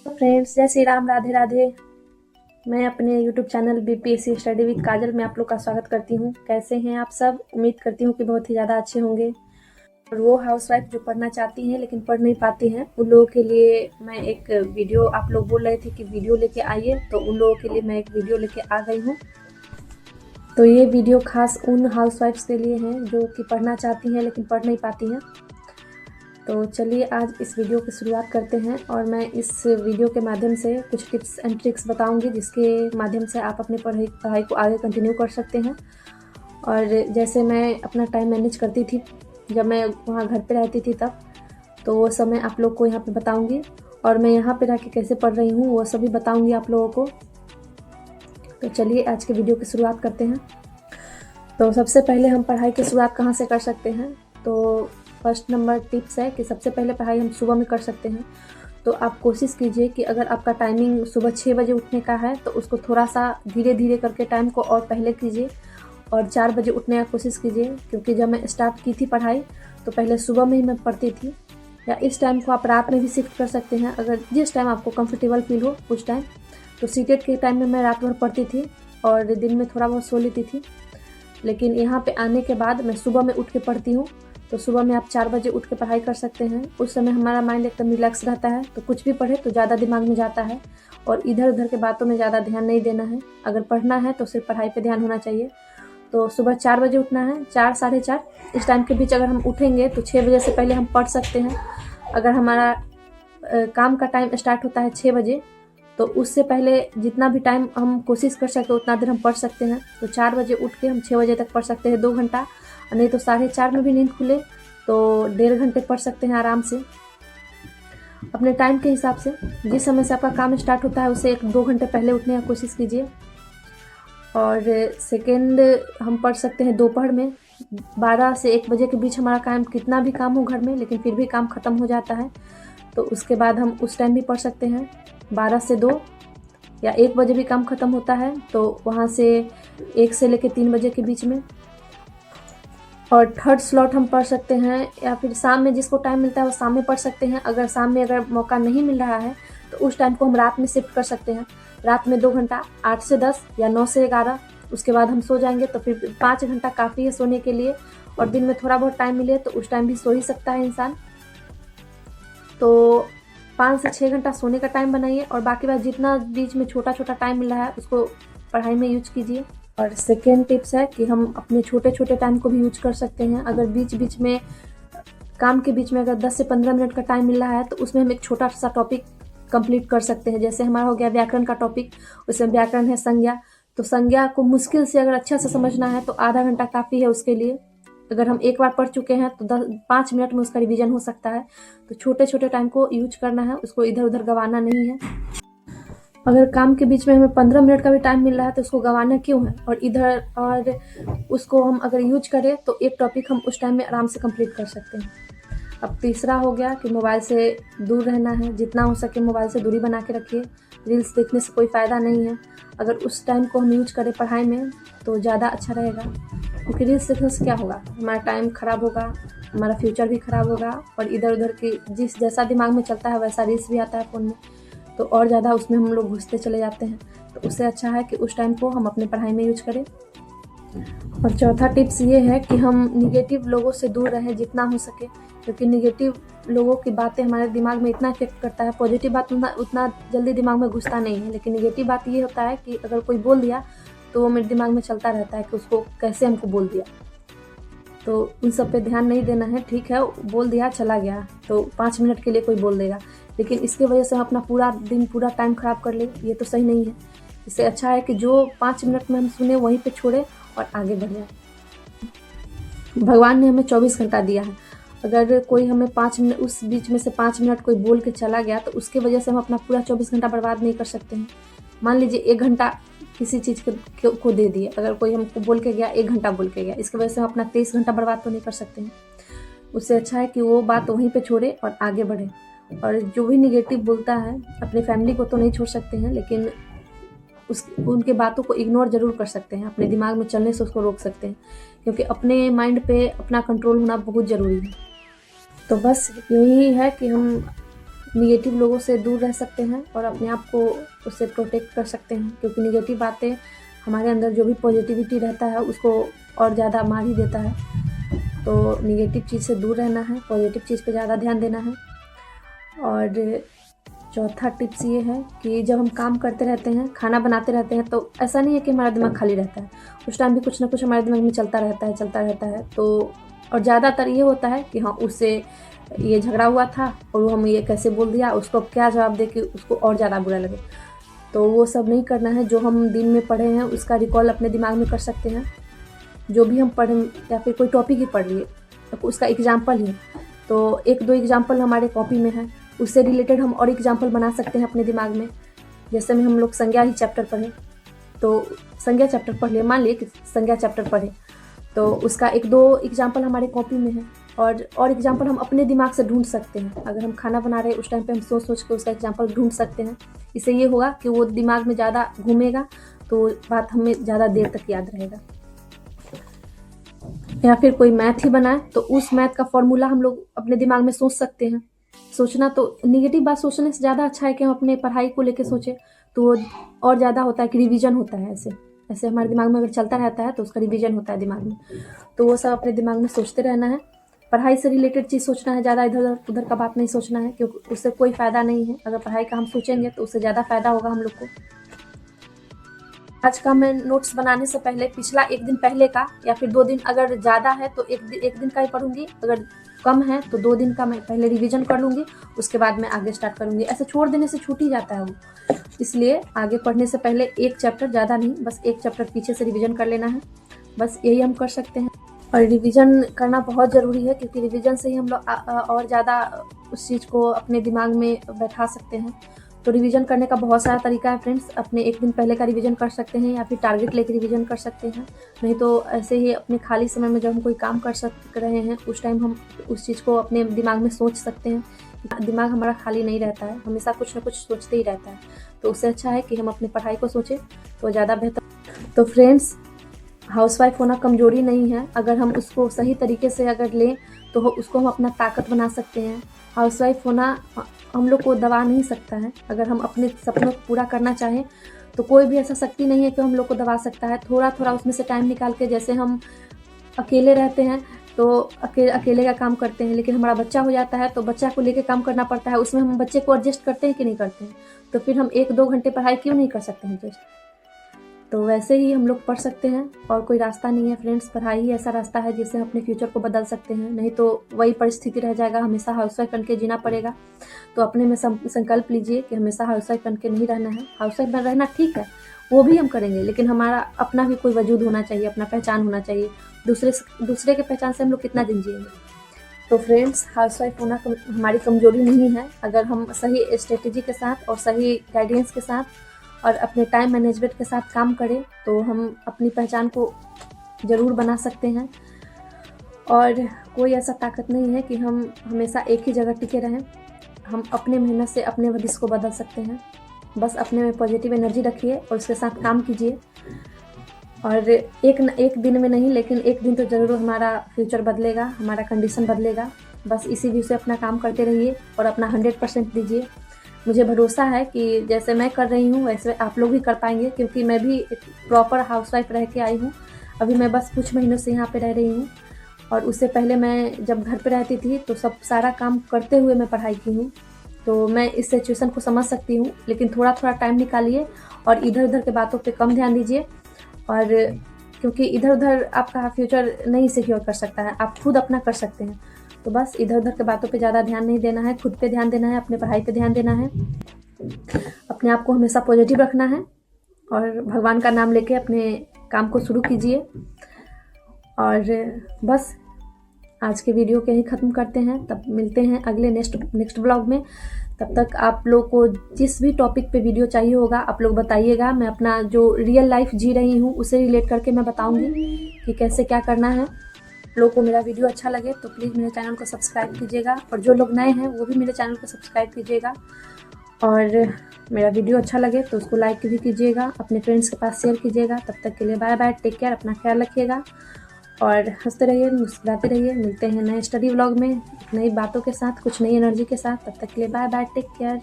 Friends, जय श्री राम, राधे राधे। मैं अपने YouTube channel BPSC study with Kajal में आप लोग का स्वागत करती हूँ। कैसे हैं आप सब? उम्मीद करती हूँ कि बहुत ही ज़्यादा अच्छे होंगे। और वो हाउसवाइफ जो पढ़ना चाहती हैं लेकिन पढ़ नहीं पाती हैं, उन लोगों के लिए मैं एक वीडियो, आप लोग बोल रहे थे कि वीडियो लेके आइए, तो उन लोगों के लिए मैं एक वीडियो लेके आ गई हूँ। तो ये वीडियो खास उन हाउसवाइफ्स के लिए हैं जो कि पढ़ना चाहती हैं लेकिन पढ़ नहीं पाती हैं। तो चलिए आज इस वीडियो की शुरुआत करते हैं और मैं इस वीडियो के माध्यम से कुछ टिप्स एंड ट्रिक्स बताऊंगी जिसके माध्यम से आप अपने पढ़ाई को आगे कंटिन्यू कर सकते हैं। और जैसे मैं अपना टाइम मैनेज करती थी जब मैं वहाँ घर पे रहती थी तब, तो वो समय आप लोग को यहाँ पे बताऊंगी। और मैं यहाँ पे रह के कैसे पढ़ रही हूँ वो सभी बताऊँगी आप लोगों को। तो चलिए आज के वीडियो की शुरुआत करते हैं। तो सबसे पहले हम पढ़ाई की शुरुआत कहाँ से कर सकते हैं? तो फर्स्ट नंबर टिप्स है कि सबसे पहले पढ़ाई हम सुबह में कर सकते हैं। तो आप कोशिश कीजिए कि अगर आपका टाइमिंग सुबह 6 बजे उठने का है तो उसको थोड़ा सा धीरे धीरे करके टाइम को और पहले कीजिए और 4 बजे उठने का कोशिश कीजिए। क्योंकि जब मैं स्टार्ट की थी पढ़ाई तो पहले सुबह में ही मैं पढ़ती थी, या इस टाइम को आप रात में भी शिफ्ट कर सकते हैं अगर जिस टाइम आपको कंफर्टेबल फील हो उस टाइम। तो सीटेट के टाइम में मैं रात भर पढ़ती थी और दिन में थोड़ा बहुत सो लेती थी, लेकिन यहाँ पे आने के बाद मैं सुबह में उठ के पढ़ती हूँ। तो सुबह में आप 4 बजे उठ के पढ़ाई कर सकते हैं। उस समय हमारा माइंड एकदम रिलैक्स रहता है, तो कुछ भी पढ़े तो ज़्यादा दिमाग में जाता है और इधर उधर के बातों में ज़्यादा ध्यान नहीं देना है। अगर पढ़ना है तो सिर्फ पढ़ाई पे ध्यान होना चाहिए। तो सुबह 4 बजे उठना है, 4 साढ़े 4 इस टाइम के बीच अगर हम उठेंगे तो 6 बजे से पहले हम पढ़ सकते हैं। अगर हमारा काम का टाइम स्टार्ट होता है 6 बजे तो उससे पहले जितना भी टाइम हम कोशिश कर सकते उतना देर हम पढ़ सकते हैं। तो 4 बजे उठ के हम 6 बजे तक पढ़ सकते हैं 2 घंटा, और नहीं तो 4:30 में भी नींद खुले तो 1.5 घंटे पढ़ सकते हैं आराम से अपने टाइम के हिसाब से। जिस समय से आपका काम स्टार्ट होता है उससे 1-2 घंटे पहले उठने की कोशिश कीजिए। और सेकेंड हम पढ़ सकते हैं दोपहर में 12 से 1 बजे के बीच। हमारा काम कितना भी काम हो घर में लेकिन फिर भी काम ख़त्म हो जाता है, तो उसके बाद हम उस टाइम भी पढ़ सकते हैं 12 से 2, या 1 बजे भी काम ख़त्म होता है तो वहाँ से 1 से लेकर 3 बजे के बीच में। और थर्ड स्लॉट हम पढ़ सकते हैं, या फिर शाम में जिसको टाइम मिलता है वो शाम में पढ़ सकते हैं। अगर शाम में अगर मौका नहीं मिल रहा है तो उस टाइम को हम रात में शिफ्ट कर सकते हैं। रात में 2 घंटा 8 से 10 या 9 से 11, उसके बाद हम सो जाएंगे तो फिर 5 घंटा काफ़ी है सोने के लिए। और दिन में थोड़ा बहुत टाइम मिले तो उस टाइम भी सो ही सकता है इंसान। तो 5 से 6 घंटा सोने का टाइम बनाइए और बाकी बात जितना बीच में छोटा छोटा टाइम मिल रहा है उसको पढ़ाई में यूज कीजिए। और सेकेंड टिप्स है कि हम अपने छोटे छोटे टाइम को भी यूज कर सकते हैं। अगर बीच बीच में काम के बीच में अगर 10 से 15 मिनट का टाइम मिल रहा है तो उसमें हम एक छोटा सा टॉपिक कंप्लीट कर सकते हैं। जैसे हमारा हो गया व्याकरण का टॉपिक, उसमें व्याकरण है संज्ञा, तो संज्ञा को मुश्किल से अगर अच्छा से समझना है तो आधा घंटा काफ़ी है उसके लिए। अगर हम एक बार पढ़ चुके हैं तो 5 मिनट में उसका रिवीजन हो सकता है। तो छोटे छोटे टाइम को यूज करना है, उसको इधर उधर गंवाना नहीं है। अगर काम के बीच में हमें 15 मिनट का भी टाइम मिल रहा है तो उसको गंवाना क्यों है, और इधर और उसको हम अगर यूज करें तो एक टॉपिक हम उस टाइम में आराम से कंप्लीट कर सकते हैं। अब तीसरा हो गया कि मोबाइल से दूर रहना है, जितना हो सके मोबाइल से दूरी बना के रखिए। रील्स देखने से कोई फ़ायदा नहीं है। अगर उस टाइम को हम यूज करें पढ़ाई में तो ज़्यादा अच्छा रहेगा, क्योंकि रील्स देखने से क्या होगा, हमारा टाइम ख़राब होगा, हमारा फ्यूचर भी ख़राब होगा और इधर उधर की जैसा दिमाग में चलता है वैसा रील्स भी आता है फ़ोन में, तो और ज़्यादा उसमें हम लोग घुसते चले जाते हैं। तो उससे अच्छा है कि उस टाइम को हम अपने पढ़ाई में यूज करें। और चौथा टिप्स ये है कि हम निगेटिव लोगों से दूर रहें जितना हो सके, क्योंकि निगेटिव लोगों की बातें हमारे दिमाग में इतना इफेक्ट करता है। पॉजिटिव बात उतना जल्दी दिमाग में घुसता नहीं है, लेकिन निगेटिव बात ये होता है कि अगर कोई बोल दिया तो वो मेरे दिमाग में चलता रहता है कि उसको कैसे हमको बोल दिया। तो उन सब पे ध्यान नहीं देना है। ठीक है, बोल दिया चला गया, तो 5 मिनट के लिए कोई बोल देगा, लेकिन इसके वजह से हम अपना पूरा दिन पूरा टाइम ख़राब कर ले, ये तो सही नहीं है। इससे अच्छा है कि जो 5 मिनट में हम सुने वहीं पे छोड़े और आगे बढ़े। भगवान ने हमें 24 घंटा दिया है। अगर कोई हमें 5 मिनट उस बीच में से 5 मिनट कोई बोल के चला गया तो उसके वजह से हम अपना पूरा 24 घंटा बर्बाद नहीं कर सकते हैं। मान लीजिए 1 घंटा किसी चीज़ को दे दिए, अगर कोई हमको बोल के गया 1 घंटा बोल के गया, इसकी वजह से हम अपना 23 घंटा बर्बाद तो नहीं कर सकते हैं। उससे अच्छा है कि वो बात वहीं पे छोड़े और आगे बढ़े। और जो भी निगेटिव बोलता है, अपने फैमिली को तो नहीं छोड़ सकते हैं लेकिन उनके बातों को इग्नोर ज़रूर कर सकते हैं, अपने दिमाग में चलने से उसको रोक सकते हैं, क्योंकि अपने माइंड पे अपना कंट्रोल होना बहुत ज़रूरी है। तो बस यही है कि हम निगेटिव लोगों से दूर रह सकते हैं और अपने आप को उससे प्रोटेक्ट कर सकते हैं, क्योंकि निगेटिव बातें हमारे अंदर जो भी पॉजिटिविटी रहता है उसको और ज़्यादा मार ही देता है। तो निगेटिव चीज़ से दूर रहना है, पॉजिटिव चीज़ पे ज़्यादा ध्यान देना है। और चौथा टिप्स ये है कि जब हम काम करते रहते हैं, खाना बनाते रहते हैं, तो ऐसा नहीं है कि हमारा दिमाग खाली रहता है, उस टाइम भी कुछ ना कुछ हमारे दिमाग में चलता रहता है। तो और ज़्यादातर ये होता है कि हाँ, उससे ये झगड़ा हुआ था और वो हम ये कैसे बोल दिया, उसको क्या जवाब दे कि उसको और ज़्यादा बुरा लगे। तो वो सब नहीं करना है। जो हम दिन में पढ़े हैं उसका रिकॉल अपने दिमाग में कर सकते हैं। जो भी हम पढ़ें या फिर कोई टॉपिक ही पढ़ लिए, तो उसका एग्जाम्पल ही, तो 1-2 एग्जाम्पल हमारे कॉपी में है, उससे रिलेटेड हम और एग्जाम्पल बना सकते हैं अपने दिमाग में। जैसे में हम लोग संज्ञा ही चैप्टर पढ़ें, तो संज्ञा चैप्टर पढ़ लिए, मान लिए कि संज्ञा चैप्टर पढ़े, तो उसका 1-2 एग्जाम्पल हमारे कॉपी में है और एग्जाम्पल हम अपने दिमाग से ढूंढ सकते हैं। अगर हम खाना बना रहे हैं उस टाइम पे हम सोच के उसका एग्जाम्पल ढूंढ सकते हैं। इससे ये होगा कि वो दिमाग में ज़्यादा घूमेगा, तो बात हमें ज़्यादा देर तक याद रहेगा। या फिर कोई मैथ ही बनाए तो उस मैथ का फॉर्मूला हम लोग अपने दिमाग में सोच सकते हैं। सोचना तो निगेटिव बात सोचने से ज़्यादा अच्छा है कि हम अपने पढ़ाई को लेके सोचें, तो वो और ज़्यादा होता है कि रिवीजन होता है। ऐसे हमारे दिमाग में अगर चलता रहता है तो उसका रिवीजन होता है दिमाग में। तो वो सब अपने दिमाग में सोचते रहना है। पढ़ाई से रिलेटेड चीज़ सोचना है, ज़्यादा इधर उधर का बात नहीं सोचना है, क्योंकि उससे कोई फ़ायदा नहीं है। अगर पढ़ाई का हम सोचेंगे तो उससे ज़्यादा फ़ायदा होगा हम लोग को। आज का मैं नोट्स बनाने से पहले पिछला 1 दिन पहले का या फिर 2 दिन, अगर ज़्यादा है तो 1 दिन का ही पढ़ूंगी, अगर कम है तो 2 दिन का मैं पहले रिवीजन कर लूँगी, उसके बाद मैं आगे स्टार्ट करूँगी। ऐसे छोड़ देने से छूट ही जाता है वो, इसलिए आगे पढ़ने से पहले 1 चैप्टर, ज़्यादा नहीं, बस 1 चैप्टर पीछे से रिवीजन कर लेना है। बस यही हम कर सकते हैं। और रिवीजन करना बहुत ज़रूरी है, क्योंकि रिवीजन से ही हम लोग और ज़्यादा उस चीज़ को अपने दिमाग में बैठा सकते हैं। तो रिवीजन करने का बहुत सारा तरीका है फ्रेंड्स। अपने 1 दिन पहले का रिवीजन कर सकते हैं या फिर टारगेट लेकर रिवीजन कर सकते हैं। नहीं तो ऐसे ही अपने खाली समय में जब हम कोई काम कर रहे हैं उस टाइम हम उस चीज़ को अपने दिमाग में सोच सकते हैं। दिमाग हमारा खाली नहीं रहता है, हमेशा कुछ ना कुछ सोचते ही रहता है। तो उससे अच्छा है कि हम अपनी पढ़ाई को सोचें तो ज़्यादा बेहतर। तो फ्रेंड्स, हाउसवाइफ होना कमज़ोरी नहीं है। अगर हम उसको सही तरीके से अगर लें तो उसको हम अपना ताकत बना सकते हैं। हाउसवाइफ होना हम लोग को दबा नहीं सकता है। अगर हम अपने सपनों को पूरा करना चाहें तो कोई भी ऐसा शक्ति नहीं है कि हम लोग को दबा सकता है। थोड़ा थोड़ा उसमें से टाइम निकाल के, जैसे हम अकेले रहते हैं तो अकेले का काम करते हैं, लेकिन हमारा बच्चा हो जाता है तो बच्चा को लेके काम करना पड़ता है। उसमें हम बच्चे को एडजस्ट करते हैं कि नहीं करते हैं, तो फिर हम 1-2 घंटे पढ़ाई क्यों नहीं कर सकते हैं एडजस्ट। तो वैसे ही हम लोग पढ़ सकते हैं, और कोई रास्ता नहीं है फ्रेंड्स। पढ़ाई ही ऐसा रास्ता है जिससे हम अपने फ्यूचर को बदल सकते हैं, नहीं तो वही परिस्थिति रह जाएगा, हमेशा हाउसवाइफ बन के जीना पड़ेगा। तो अपने में संकल्प लीजिए कि हमेशा हाउसवाइफ बन के नहीं रहना है। हाउसवाइफ बन रहना ठीक है, वो भी हम करेंगे, लेकिन हमारा अपना भी कोई वजूद होना चाहिए, अपना पहचान होना चाहिए। दूसरे के पहचान से हम लोग कितना दिन जिएंगे। तो फ्रेंड्स, हाउसवाइफ होना हमारी कमजोरी नहीं है। अगर हम सही स्ट्रेटेजी के साथ और सही गाइडेंस के साथ और अपने टाइम मैनेजमेंट के साथ काम करें तो हम अपनी पहचान को ज़रूर बना सकते हैं। और कोई ऐसा ताकत नहीं है कि हम हमेशा एक ही जगह टिके रहें। हम अपने मेहनत से अपने भविष्य को बदल सकते हैं। बस अपने में पॉजिटिव एनर्जी रखिए और उसके साथ काम कीजिए। और एक दिन में नहीं, लेकिन एक दिन तो ज़रूर हमारा फ्यूचर बदलेगा, हमारा कंडीशन बदलेगा। बस इसी व्यू से अपना काम करते रहिए और अपना 100% दीजिए। मुझे भरोसा है कि जैसे मैं कर रही हूँ वैसे आप लोग भी कर पाएंगे, क्योंकि मैं भी एक प्रॉपर हाउसवाइफ रह के आई हूँ। अभी मैं बस कुछ महीनों से यहाँ पे रह रही हूँ, और उससे पहले मैं जब घर पे रहती थी तो सब सारा काम करते हुए मैं पढ़ाई की हूँ। तो मैं इस सिचुएशन को समझ सकती हूँ, लेकिन थोड़ा थोड़ा टाइम निकालिए और इधर उधर के बातों पे कम ध्यान दीजिए। और क्योंकि इधर उधर आपका फ्यूचर नहीं सिक्योर कर सकता है, आप खुद अपना कर सकते हैं। तो बस इधर उधर के बातों पे ज़्यादा ध्यान नहीं देना है, खुद पे ध्यान देना है, अपने पढ़ाई पे ध्यान देना है, अपने आप को हमेशा पॉजिटिव रखना है और भगवान का नाम लेके अपने काम को शुरू कीजिए। और बस आज के वीडियो के ही ख़त्म करते हैं, तब मिलते हैं अगले नेक्स्ट ब्लॉग में। तब तक आप लोग को जिस भी टॉपिक पे वीडियो चाहिए होगा आप लोग बताइएगा। मैं अपना जो रियल लाइफ जी रही हूँ उसे रिलेट करके मैं बताऊँगी कि कैसे क्या करना है। लोगों को मेरा वीडियो अच्छा लगे तो प्लीज़ मेरे चैनल को सब्सक्राइब कीजिएगा, और जो लोग नए हैं वो भी मेरे चैनल को सब्सक्राइब कीजिएगा। और मेरा वीडियो अच्छा लगे तो उसको लाइक भी कीजिएगा, अपने फ्रेंड्स के पास शेयर कीजिएगा। तब तक के लिए बाय बाय, टेक केयर, अपना ख्याल रखिएगा। और हंसते रहिए, मुस्कुराते रहिए। मिलते हैं नए स्टडी व्लॉग में, नई बातों के साथ, कुछ नई एनर्जी के साथ। तब तक के लिए बाय बाय, टेक केयर।